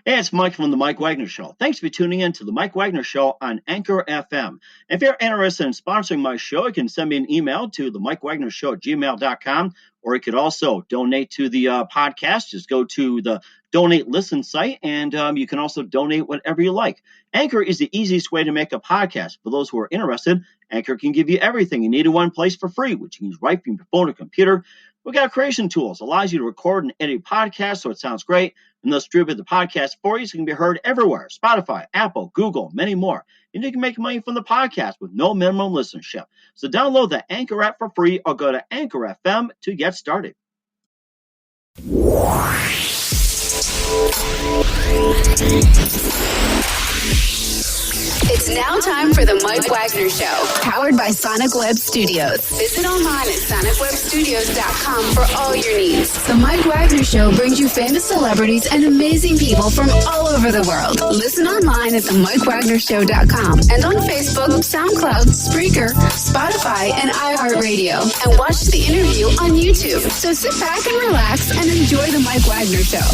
Hey, it's Mike from the Mike Wagner Show. Thanks for tuning in to the Mike Wagner Show on Anchor FM. If you're interested in sponsoring my show, you can send me an email to the Mike Wagner Show at gmail.com, or you could also donate to the podcast. Just go to the donate listen site, and you can also donate whatever you like. Anchor is the easiest way to make a podcast. For those who are interested, Anchor can give you everything you need in one place for free, which you can use right from your phone or computer. We've got creation tools, allows you to record and edit podcasts so it sounds great, and they'll distribute the podcast for you so it can be heard everywhere. Spotify, Apple, Google, many more. And you can make money from the podcast with no minimum listenership. So download the Anchor app for free or go to Anchor FM to get started. It's now time for the Mike Wagner Show, powered by Sonic Web Studios. Visit online at sonicwebstudios.com for all your needs. The Mike Wagner Show brings you famous celebrities and amazing people from all over the world. Listen online at themikewagnershow.com and on Facebook, SoundCloud, Spreaker, Spotify, and iHeart Radio. And watch the interview on YouTube. So sit back and relax and enjoy the Mike Wagner Show.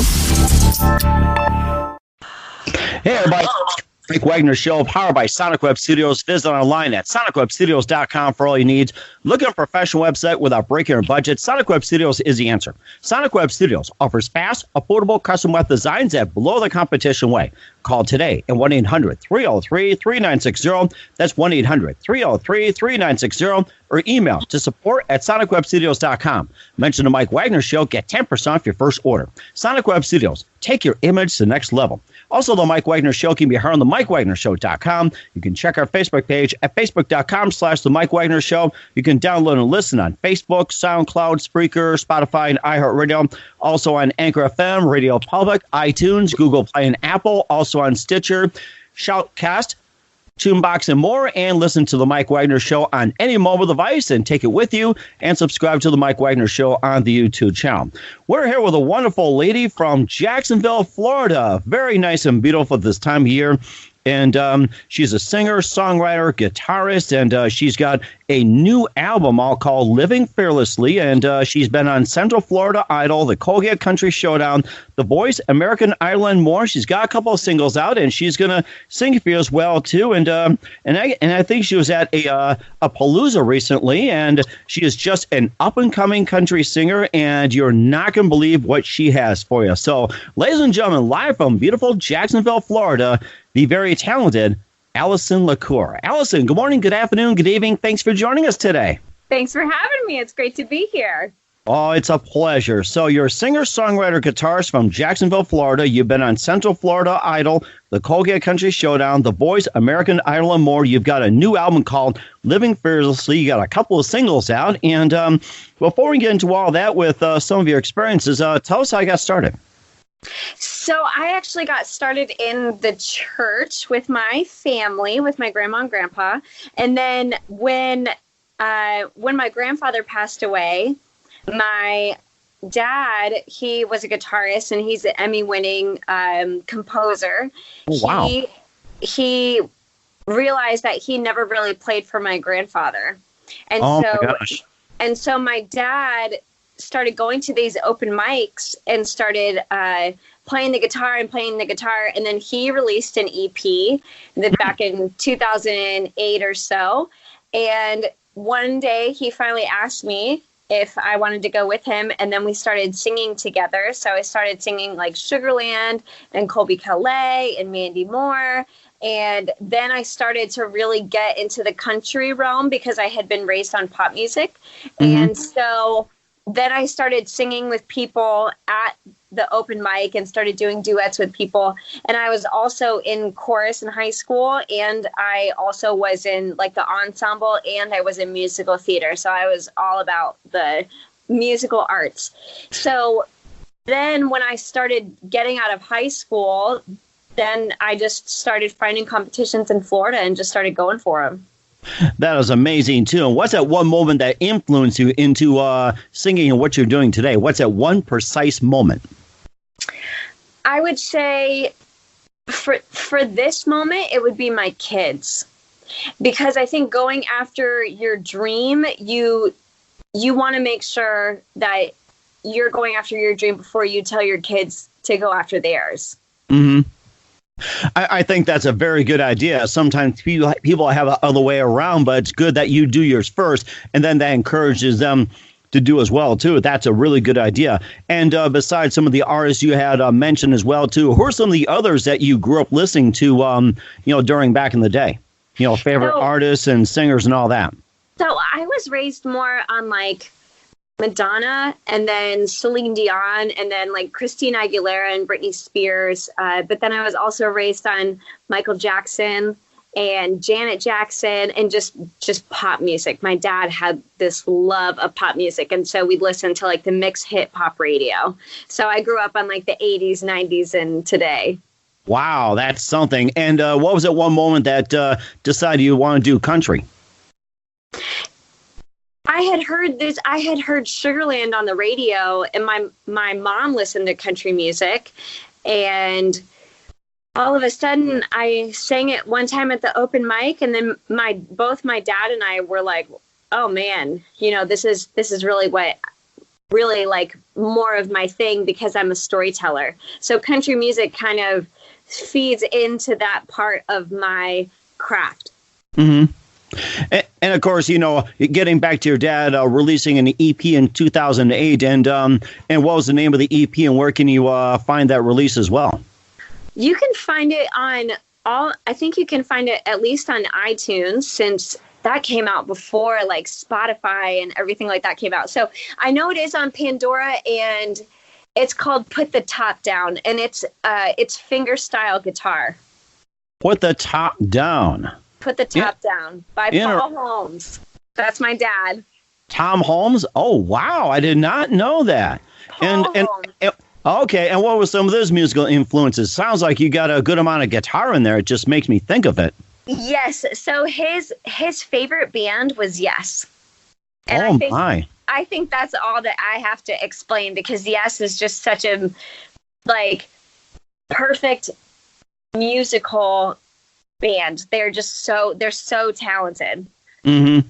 Hey, everybody. Mike Wagner Show, powered by Sonic Web Studios. Visit online at sonicwebstudios.com for all your needs. Look at a professional website without breaking your budget. Sonic Web Studios is the answer. Sonic Web Studios offers fast, affordable custom web designs at below the competition way. Call today at 1-800-303-3960. That's 1-800-303-3960. Or email to support at sonicwebstudios.com. Mention the Mike Wagner Show. Get 10% off your first order. Sonic Web Studios. Take your image to the next level. Also, the Mike Wagner Show can be heard on the MikeWagnerShow.com. You can check our Facebook page at Facebook.com/The Mike Wagner Show. You can download and listen on Facebook, SoundCloud, Spreaker, Spotify, and iHeart Radio. Also on Anchor FM, Radio Public, iTunes, Google Play, and Apple. Also on Stitcher, Shoutcast, TuneBox, and more, and listen to the Mike Wagner Show on any mobile device and take it with you, and subscribe to the Mike Wagner Show on the YouTube channel. We're here with a wonderful lady from Jacksonville, Florida. Very nice and beautiful this time of year. And she's a singer, songwriter, guitarist, and she's got a new album all called Living Fearlessly. And she's been on Central Florida Idol, the Colgate Country Showdown, The Voice, American Idol, and more. She's got a couple of singles out, and she's going to sing for you as well, too. And I think she was at a Palooza recently, and she is just an up-and-coming country singer, and you're not going to believe what she has for you. So, ladies and gentlemen, live from beautiful Jacksonville, Florida, the very talented Allyson LaCour. Allyson, good morning, good afternoon, good evening. Thanks for joining us today. Thanks for having me. It's great to be here. Oh, it's a pleasure. So you're a singer, songwriter, guitarist from Jacksonville, Florida. You've been on Central Florida Idol, the Colgate Country Showdown, The Voice, American Idol, and more. You've got a new album called Living Fearlessly. You got a couple of singles out. And before we get into all that with some of your experiences, tell us how you got started. So I actually got started in the church with my family, with my grandma and grandpa. And then when my grandfather passed away, my dad, he was a guitarist and he's an Emmy-winning composer. Oh, wow. He realized that he never really played for my grandfather. And so my dad started going to these open mics and started playing the guitar. And then he released an EP back in 2008 or so. And one day he finally asked me if I wanted to go with him. And then we started singing together. So I started singing like Sugarland and Colby Calais and Mandy Moore. And then I started to really get into the country realm because I had been raised on pop music. Mm-hmm. And so then I started singing with people at the open mic and started doing duets with people. And I was also in chorus in high school. And I also was in like the ensemble, and I was in musical theater. So I was all about the musical arts. So then when I started getting out of high school, then I just started finding competitions in Florida and just started going for them. That is amazing, too. And what's that one moment that influenced you into singing and what you're doing today? What's that one precise moment? I would say for this moment, it would be my kids. Because I think going after your dream, you want to make sure that you're going after your dream before you tell your kids to go after theirs. Mm-hmm. I think that's a very good idea. Sometimes people have the other way around, but it's good that you do yours first, and then that encourages them to do as well, too. That's a really good idea. And besides some of the artists you had mentioned as well, too, who are some of the others that you grew up listening to, during back in the day? Favorite artists and singers and all that. So I was raised more on like Madonna and then Celine Dion and then like Christina Aguilera and Britney Spears. But then I was also raised on Michael Jackson and Janet Jackson and just pop music. My dad had this love of pop music. And so we'd listen to like the mixed hit pop radio. So I grew up on like the 80s, 90s and today. Wow, that's something. And what was at one moment that decided you want to do country? I had heard Sugarland on the radio, and my mom listened to country music, and all of a sudden I sang it one time at the open mic, and then both my dad and I were like, oh man, this is really like more of my thing because I'm a storyteller. So country music kind of feeds into that part of my craft. Mm-hmm. And of course, getting back to your dad releasing an EP in 2008, and what was the name of the EP, and where can you find that release as well? You can find it I think you can find it at least on iTunes, since that came out before like Spotify and everything like that came out. So I know it is on Pandora, and it's called Put the Top Down, and it's fingerstyle guitar. Put the Top Down. Put the Top Down by Paul Holmes. That's my dad. Tom Holmes? Oh, wow. I did not know that. And okay. And what were some of those musical influences? Sounds like you got a good amount of guitar in there. It just makes me think of it. Yes. So his favorite band was Yes. And I think that's all that I have to explain, because Yes is just such a perfect musical band. They're so talented. Mm-hmm.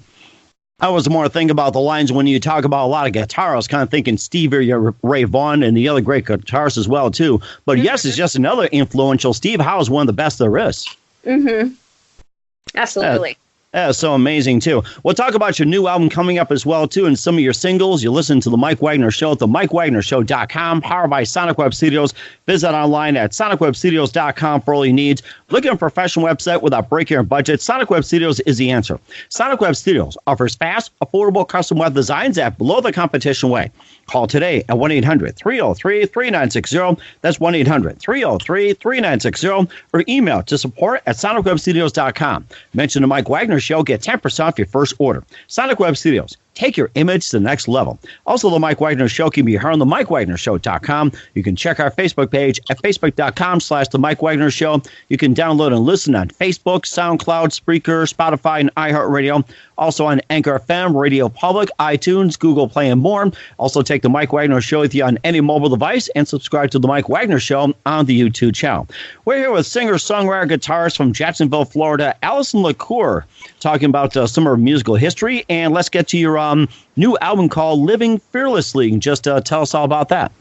I was more thinking about the lines when you talk about a lot of guitar. I was kind of thinking Stevie Ray Vaughan and the other great guitarists as well too. But mm-hmm. Yes is just another influential. Steve Howe is one of the best there is. Mm-hmm. Absolutely. That's so amazing, too. We'll talk about your new album coming up as well, too, and some of your singles. You listen to The Mike Wagner Show at themikewagnershow.com, powered by Sonic Web Studios. Visit online at sonicwebstudios.com for all your needs. Looking for a professional website without breaking your budget? Sonic Web Studios is the answer. Sonic Web Studios offers fast, affordable custom web designs at below the competition way. Call today at 1-800-303-3960. That's 1-800-303-3960. Or email to support@sonicwebstudios.com. Mention the Mike Wagner Show. Get 10% off your first order. Sonic Web Studios. Take your image to the next level. Also, the Mike Wagner Show can be heard on themikewagnershow.com. You can check our Facebook page at facebook.com/the Mike Wagner Show. You can download and listen on Facebook, SoundCloud, Spreaker, Spotify, and iHeart Radio. Also on Anchor FM, Radio Public, iTunes, Google Play, and more. Also take the Mike Wagner Show with you on any mobile device, and subscribe to the Mike Wagner Show on the YouTube channel. We're here with singer-songwriter guitarist from Jacksonville, Florida, Allyson LaCour, talking about some of her musical history. And let's get to your new album called Living Fearlessly. Just tell us all about that.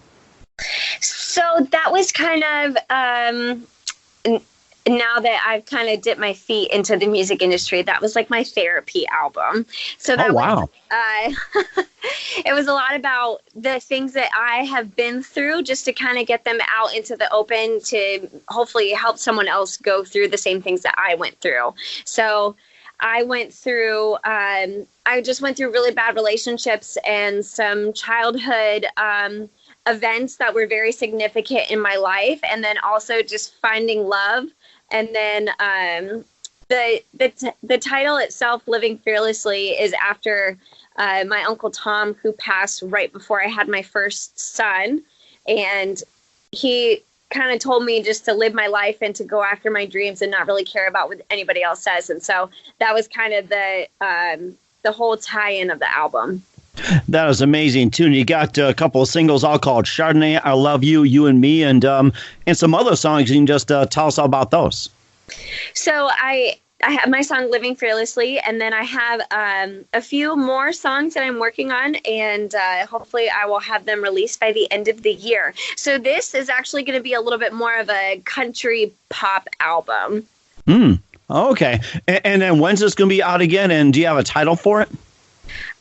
So that was kind of, now that I've kind of dipped my feet into the music industry, that was like my therapy album. So that was, it was a lot about the things that I have been through, just to kind of get them out into the open to hopefully help someone else go through the same things that I went through. So I just went through really bad relationships and some childhood events that were very significant in my life, and then also just finding love. And then the title itself, Living Fearlessly, is after my Uncle Tom, who passed right before I had my first son. And he kind of told me just to live my life and to go after my dreams and not really care about what anybody else says. And so that was kind of the whole tie-in of the album. That was amazing, too. And you got a couple of singles all called Chardonnay, I Love You, You and Me, and some other songs. You can just tell us all about those. So I have my song Living Fearlessly, and then I have a few more songs that I'm working on, and hopefully I will have them released by the end of the year. So this is actually going to be a little bit more of a country pop album. Okay. And then when's this going to be out again, and do you have a title for it?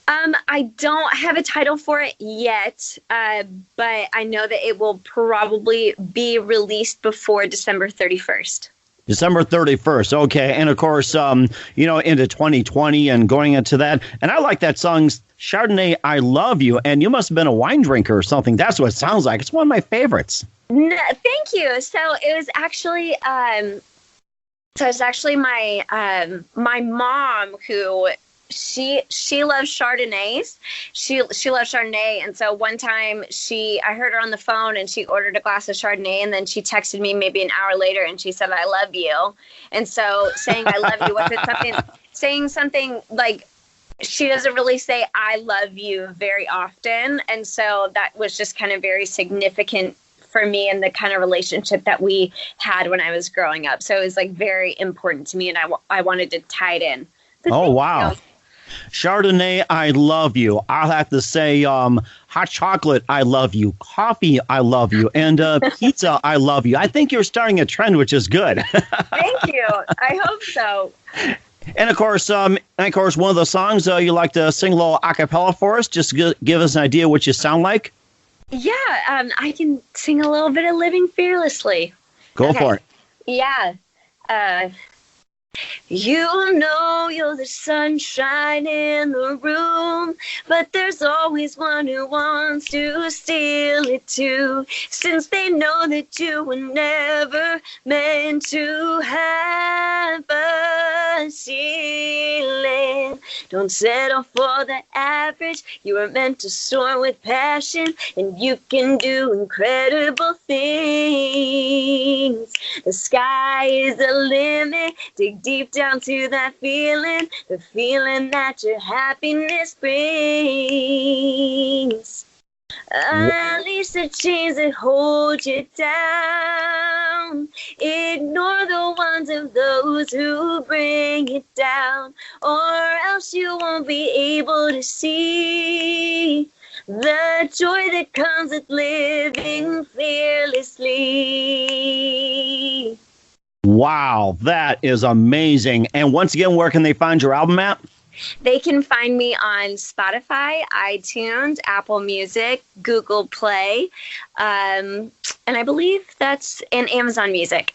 I don't have a title for it yet, but I know that it will probably be released before December 31st. December 31st. Okay. And of course, into 2020 and going into that. And I like that song, Chardonnay I Love You. And you must have been a wine drinker or something. That's what it sounds like. It's one of my favorites. No, thank you. So it was actually, my mom who she loves Chardonnays. She loves Chardonnay, and so one time I heard her on the phone, and she ordered a glass of Chardonnay, and then she texted me maybe an hour later, and she said, "I love you." And so saying "I love you" was saying something like, she doesn't really say "I love you" very often, and so that was just kind of very significant for me and the kind of relationship that we had when I was growing up. So it was like very important to me, and I wanted to tie it in. Oh, wow. Chardonnay, I love you. I'll have to say hot chocolate, I love you. Coffee, I love you. And pizza, I love you. I think you're starting a trend, which is good. Thank you. I hope so. And of course, one of the songs you like to sing a little a cappella for us, just to give us an idea what you sound like. Yeah, I can sing a little bit of Living Fearlessly. Go for it. Yeah. You know you're the sunshine in the room, but there's always one who wants to steal it too, since they know that you were never meant to have a ceiling. Don't settle for the average. You were meant to soar with passion, and you can do incredible things. The sky is the limit. Dig deep down to that feeling, the feeling that your happiness brings. Unleash the chains that hold you down. Ignore the ones of those who bring it down, or else you won't be able to see the joy that comes with living fearlessly. Wow, that is amazing. And once again, where can they find your album at? They can find me on Spotify, iTunes, Apple Music, Google Play, and I believe that's in Amazon Music.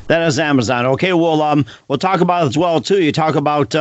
That is Amazon. Okay, we'll talk about it as well, too. You talk about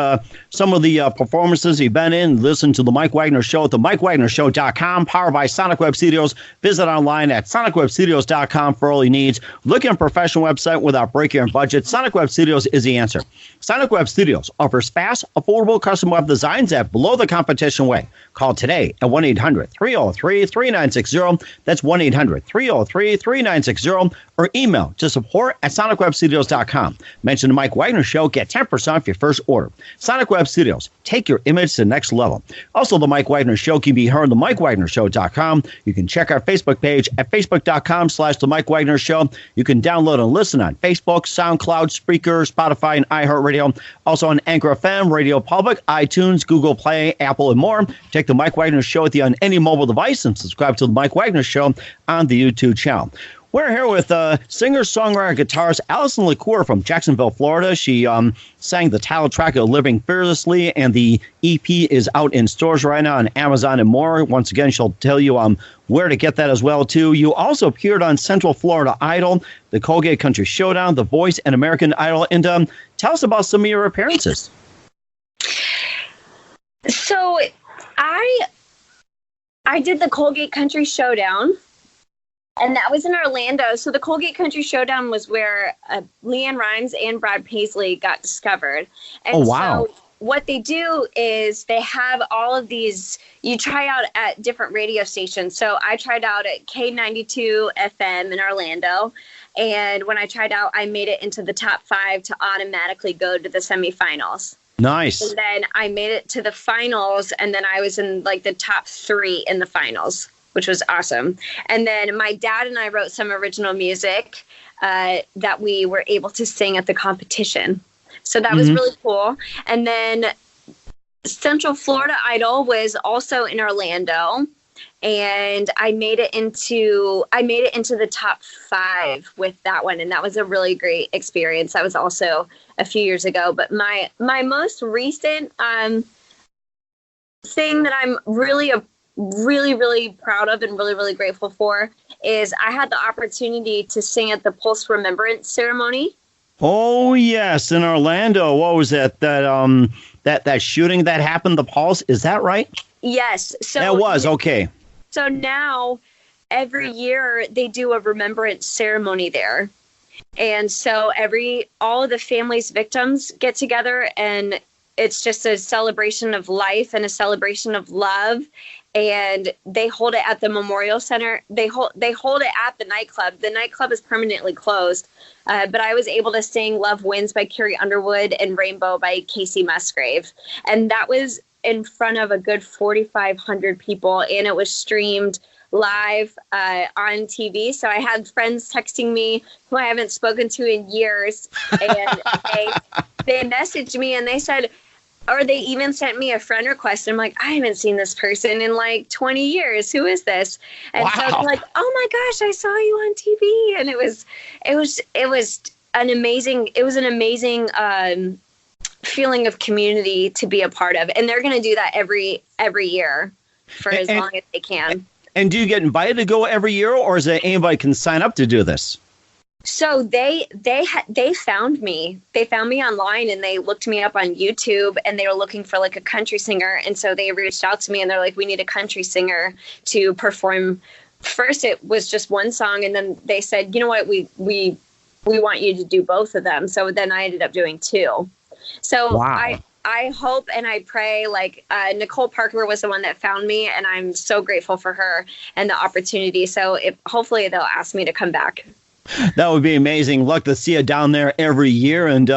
some of the performances you've been in. Listen to the Mike Wagner Show at the MikeWagnerShow.com, powered by Sonic Web Studios. Visit online at SonicWebStudios.com for all your needs. Look at a professional website without breaking your budget. Sonic Web Studios is the answer. Sonic Web Studios offers fast, affordable custom web designs at below the competition way. Call today at 1-800-303-3960. That's 1-800-303-3960. Or email to support@SonicWebStudios.com. Mention the Mike Wagner Show. Get 10% off your first order. Sonic Web Studios. Take your image to the next level. Also, the Mike Wagner Show can be heard on the MikeWagnerShow.com. You can check our Facebook page at Facebook.com/the Mike Wagner Show. You can download and listen on Facebook, SoundCloud, Spreaker, Spotify, and iHeartRadio. Also on Anchor FM, Radio Public, iTunes, Google Play, Apple, and more. Take the Mike Wagner Show with you on any mobile device and subscribe to the Mike Wagner Show on the YouTube channel. We're here with singer, songwriter, guitarist Allyson LaCour from Jacksonville, Florida. She sang the title track of Living Fearlessly, and the EP is out in stores right now on Amazon and more. Once again, she'll tell you where to get that as well, too. You also appeared on Central Florida Idol, the Colgate Country Showdown, The Voice, and American Idol. And tell us about some of your appearances. So I did the Colgate Country Showdown. And that was in Orlando. So the Colgate Country Showdown was where Leanne Rimes and Brad Paisley got discovered. And so what they do is they have all of these, you try out at different radio stations. So I tried out at K92 FM in Orlando. And when I tried out, I made it into the top 5 to automatically go to the semifinals. Nice. And then I made it to the finals. And then I was in like the top 3 in the finals, which was awesome. And then my dad and I wrote some original music that we were able to sing at the competition. So that was really cool. And then Central Florida Idol was also in Orlando, and I made it into the top 5 with that one, and that was a really great experience. That was also a few years ago. But my most recent thing that I'm really proud of and really grateful for is I had the opportunity to sing at the Pulse Remembrance Ceremony. Oh yes, in Orlando. What was that? That shooting that happened, the Pulse, is that right? Yes. So that was okay. So now every year they do a remembrance ceremony there. And so all of the family's victims get together, and it's just a celebration of life and a celebration of love. And they hold it at the Memorial Center. They hold it at the nightclub. The nightclub is permanently closed. But I was able to sing Love Wins by Carrie Underwood and Rainbow by Casey Musgrave. And that was in front of a good 4,500 people. And it was streamed live on TV. So I had friends texting me who I haven't spoken to in years. And they messaged me and they said, or they even sent me a friend request. I'm like, I haven't seen this person in like 20 years. Who is this? And so they're like, oh my gosh, I saw you on TV. And it was an amazing feeling of community to be a part of. And they're going to do that every year for as long as they can. And do you get invited to go every year, or is it anybody can sign up to do this? So they found me. They found me online, and they looked me up on YouTube, and they were looking for like a country singer. And so they reached out to me, and they're like, we need a country singer to perform. First, it was just one song, and then they said, you know what, we want you to do both of them. So then I ended up doing 2. So wow. I hope and I pray, like Nicole Parker was the one that found me, and I'm so grateful for her and the opportunity. So hopefully they'll ask me to come back. That would be amazing. Luck to see you down there every year, and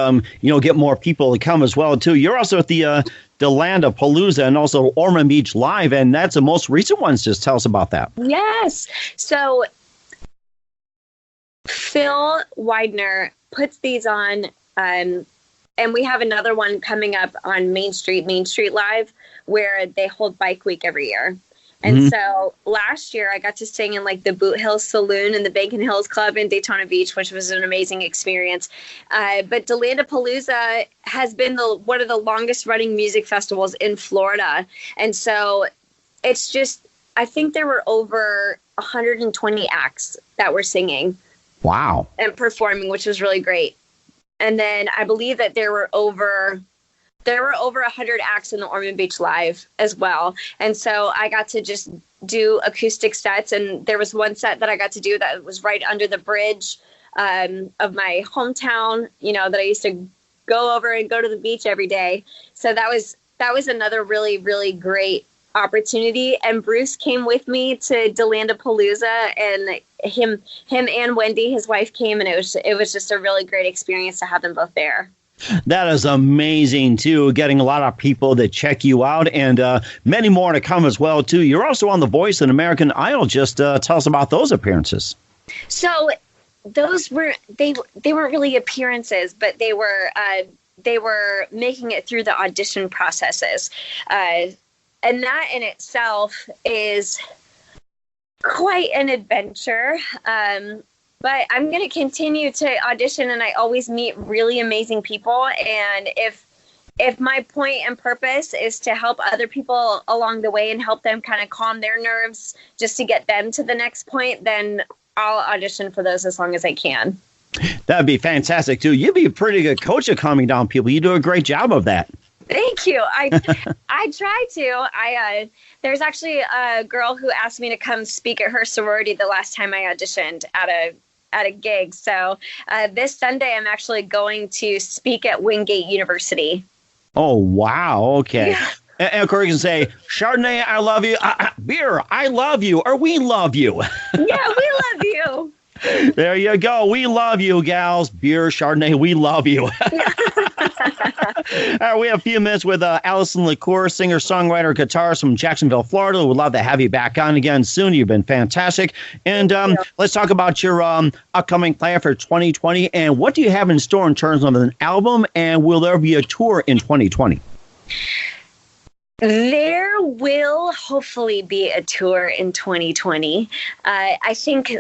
get more people to come as well too. You're also at the Delanda Palooza and also Ormond Beach Live, and that's the most recent ones. Just tell us about that. Yes. So Phil Widener puts these on, and we have another one coming up on Main Street Live, where they hold Bike Week every year. And so last year I got to sing in like the Boot Hill Saloon and the Bacon Hills Club in Daytona Beach, which was an amazing experience. But Delanda Palooza has been one of the longest running music festivals in Florida. And so it's just, I think there were over 120 acts that were singing. Wow. And performing, which was really great. And then I believe that there were over 100 acts in the Ormond Beach Live as well. And so I got to just do acoustic sets. And there was one set that I got to do that was right under the bridge of my hometown, that I used to go over and go to the beach every day. So that was another really, really great opportunity. And Bruce came with me to Delanda Palooza, and him and Wendy, his wife, came, and it was just a really great experience to have them both there. That is amazing, too, getting a lot of people to check you out, and many more to come as well, too. You're also on The Voice and American Idol. Just tell us about those appearances. So those they weren't really appearances, but they were making it through the audition processes. And that in itself is quite an adventure. But I'm going to continue to audition, and I always meet really amazing people. And if my point and purpose is to help other people along the way and help them kind of calm their nerves just to get them to the next point, then I'll audition for those as long as I can. That'd be fantastic, too. You'd be a pretty good coach at calming down people. You do a great job of that. Thank you. I try to. There's actually a girl who asked me to come speak at her sorority the last time I auditioned at a gig. So this Sunday, I'm actually going to speak at Wingate University. Oh, wow. Okay. Yeah. And of course, you can say, Chardonnay, I love you. Beer, I love you. Or we love you. Yeah, we love you. There you go. We love you, gals. Beer, Chardonnay, we love you. We have a few minutes with Allyson LaCour, singer, songwriter, guitarist from Jacksonville, Florida. We'd love to have you back on again soon. You've been fantastic. And let's talk about your upcoming plan for 2020. And what do you have in store in terms of an album? And will there be a tour in 2020? There will hopefully be a tour in 2020. I think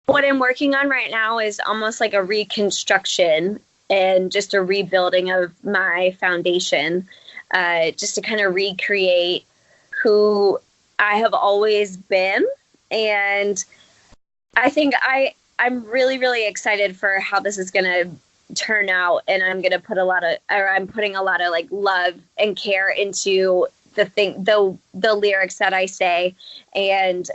what I'm working on right now is almost like a reconstruction and just a rebuilding of my foundation, just to kind of recreate who I have always been. And I think I'm really, really excited for how this is going to turn out. And I'm putting a lot of like love and care into the lyrics that I say, and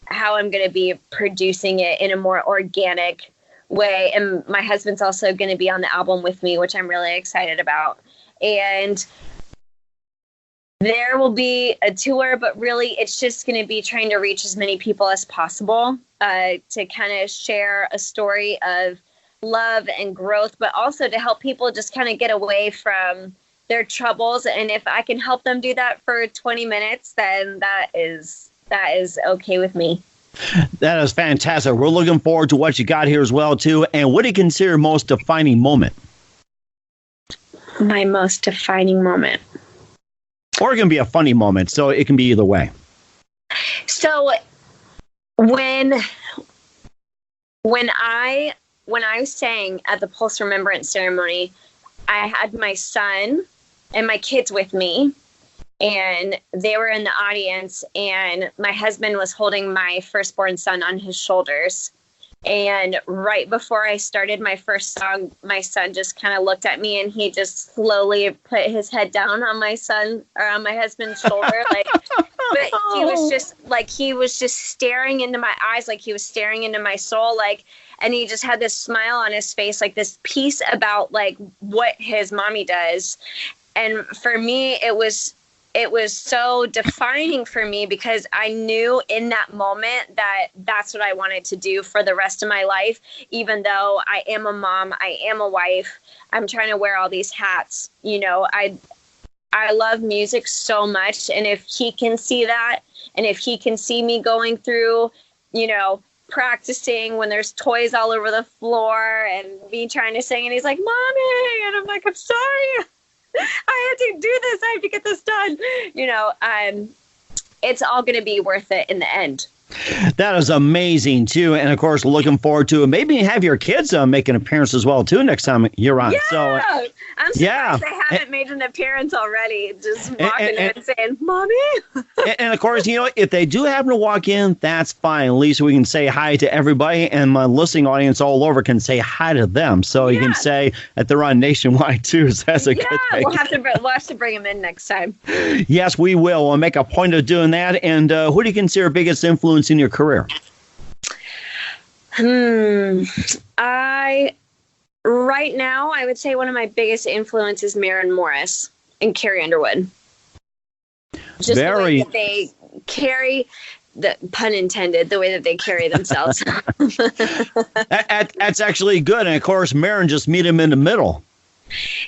how I'm going to be producing it in a more organic way. And my husband's also going to be on the album with me, which I'm really excited about. And there will be a tour, but really it's just going to be trying to reach as many people as possible, to kind of share a story of love and growth, but also to help people just kind of get away from their troubles. And if I can help them do that for 20 minutes, then that is okay with me. That is fantastic. We're looking forward to what you got here as well, too. And what do you consider your most defining moment? My most defining moment. Or it can be a funny moment, so it can be either way. So when I sang at the Pulse Remembrance ceremony, I had my son and my kids with me, and they were in the audience, and my husband was holding my firstborn son on his shoulders. And right before I started my first song, my son just kind of looked at me, and he just slowly put his head down on my husband's shoulder. But he was just staring into my eyes, like he was staring into my soul, and he just had this smile on his face, like this piece about like what his mommy does. And for me, it was so defining for me, because I knew in that moment that that's what I wanted to do for the rest of my life. Even though I am a mom, I am a wife, I'm trying to wear all these hats. I love music so much. And if he can see that, and if he can see me going through, practicing when there's toys all over the floor and me trying to sing, and he's like, "Mommy," and I'm like, "I'm sorry. I have to do this. I have to get this done." It's all going to be worth it in the end. That is amazing, too. And, of course, looking forward to it. Maybe have your kids make an appearance as well, too, next time you're on. Yeah, So, I'm surprised they haven't made an appearance already. Just walking in and saying, "Mommy." And, of course, if they do happen to walk in, that's fine. At least we can say hi to everybody, and my listening audience all over can say hi to them. So you can say that they're on nationwide, too. So that's a good thing. We'll have to bring them in next time. Yes, we will. We'll make a point of doing that. And who do you consider biggest influence in your career? Right now, I would say one of my biggest influences is Maren Morris and Carrie Underwood. Just the way that they carry, the pun intended, the way that they carry themselves. That's actually good. And of course, Maren, just meet him in the middle.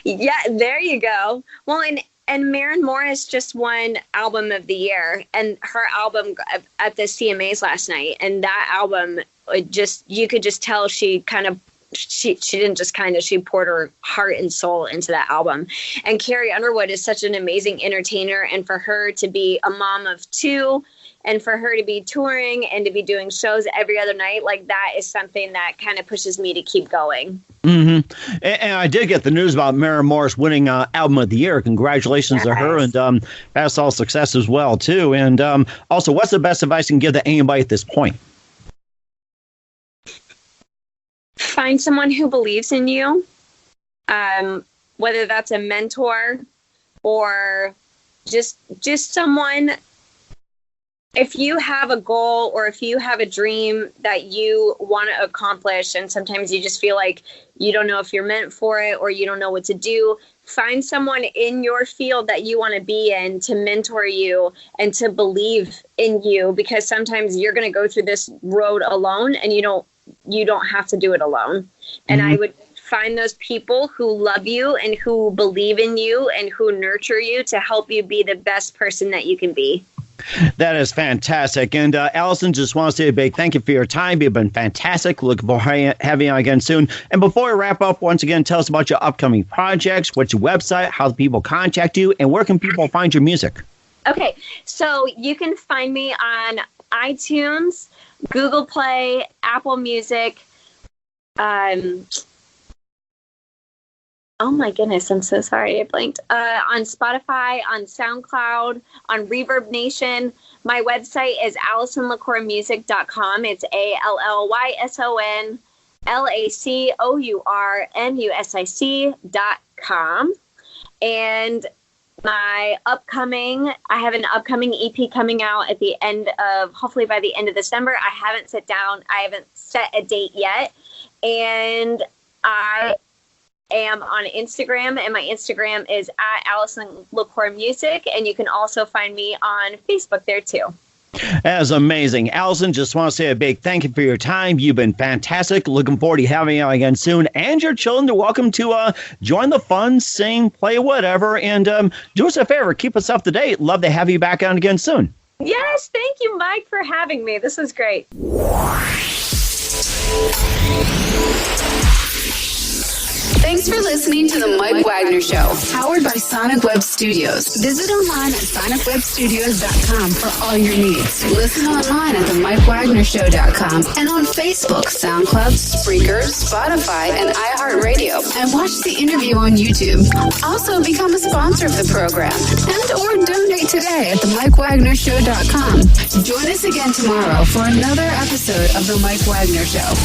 Yeah, there you go. Well, and Maren Morris just won Album of the Year, and her album at the CMAs last night. And that album, you could just tell she didn't just she poured her heart and soul into that album. And Carrie Underwood is such an amazing entertainer. And for her to be a mom of two, and for her to be touring and to be doing shows every other night, like that is something that kind of pushes me to keep going. Mm-hmm. And I did get the news about Maren Morris winning Album of the Year. Congratulations to her, and that's all success as well, too. And also, what's the best advice you can give to anybody at this point? Find someone who believes in you, whether that's a mentor or just someone. If you have a goal or if you have a dream that you want to accomplish, and sometimes you just feel like you don't know if you're meant for it or you don't know what to do, find someone in your field that you want to be in to mentor you and to believe in you, because sometimes you're going to go through this road alone, and you don't have to do it alone. And I would find those people who love you and who believe in you and who nurture you to help you be the best person that you can be. That is fantastic. And Allyson, just want to say a big thank you for your time. You've been fantastic. Looking forward to having you on again soon. And before we wrap up, once again, tell us about your upcoming projects, what's your website, how do people contact you, and where can people find your music? Okay, so you can find me on iTunes, Google Play, Apple Music. Oh my goodness, I'm so sorry, I blanked. On Spotify, on SoundCloud, on Reverb Nation. My website is AllysonLaCourmusic.com. It's AllysonLaCourmusic.com. And I have an upcoming EP coming out at the end of, hopefully by the end of December. I haven't set a date yet. And I am on Instagram, and my Instagram is at Allyson LaCour Music, and you can also find me on Facebook there too. That is amazing. Allyson, just want to say a big thank you for your time. You've been fantastic. Looking forward to having you again soon. And your children are welcome to join the fun, sing, play, whatever. And do us a favor, keep us up to date. Love to have you back on again soon. Yes, thank you, Mike, for having me. This was great. Thanks for listening to the Mike Wagner Show, powered by Sonic Web Studios. Visit online at sonicwebstudios.com for all your needs. Listen online at themikewagnershow.com and on Facebook, SoundCloud, Spreaker, Spotify, and iHeart Radio. And watch the interview on YouTube. Also, become a sponsor of the program and or donate today at themikewagnershow.com. Join us again tomorrow for another episode of The Mike Wagner Show.